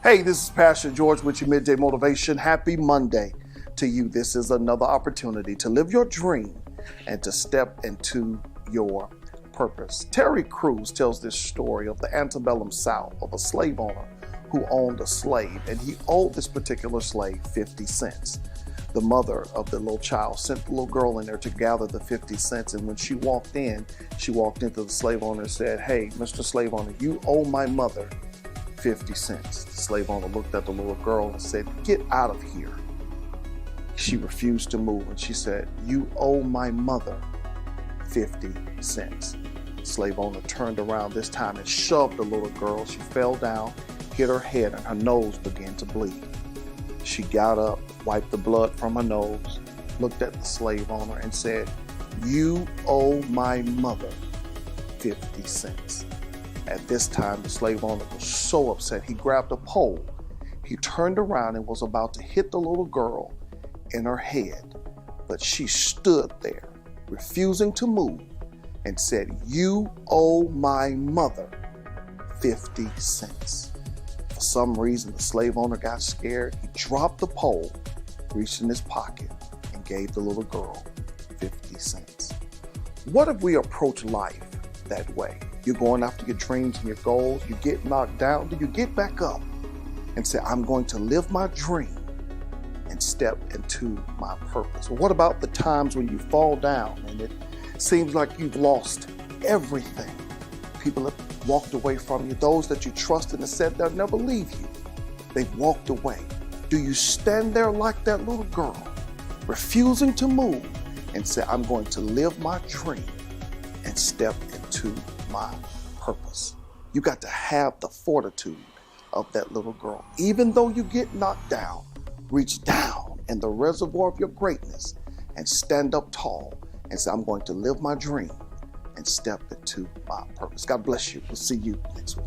Hey, this is Pastor George with your Midday Motivation. Happy Monday to you. This is another opportunity to live your dream and to step into your purpose. Terry Crews tells this story of the antebellum South of a slave owner who owned a slave, and he owed this particular slave 50 cents. The mother of the little child sent the little girl in there to gather the 50 cents, and when she walked into the slave owner and said, "Hey, Mr. Slave Owner, you owe my mother 50 cents. The slave owner looked at the little girl and said, "Get out of here." She refused to move, and she said, "You owe my mother 50 cents. The slave owner turned around this time and shoved the little girl. She fell down, hit her head, and her nose began to bleed. She got up, wiped the blood from her nose, looked at the slave owner and said, "You owe my mother 50 cents. At this time, the slave owner was so upset, he grabbed a pole. He turned around and was about to hit the little girl in her head, but she stood there, refusing to move, and said, "You owe my mother 50 cents. For some reason, the slave owner got scared. He dropped the pole, reached in his pocket, and gave the little girl 50 cents. What if we approach life that way? You're going after your dreams and your goals. You get knocked down. Do you get back up and say, "I'm going to live my dream and step into my purpose"? Or what about the times when you fall down and it seems like you've lost everything? People have walked away from you. Those that you trusted and said they'll never leave you, they've walked away. Do you stand there like that little girl, refusing to move, and say, "I'm going to live my dream and step into my purpose"? You got to have the fortitude of that little girl. Even though you get knocked down, reach down in the reservoir of your greatness and stand up tall and say, "I'm going to live my dream and step into my purpose." God bless you. We'll see you next week.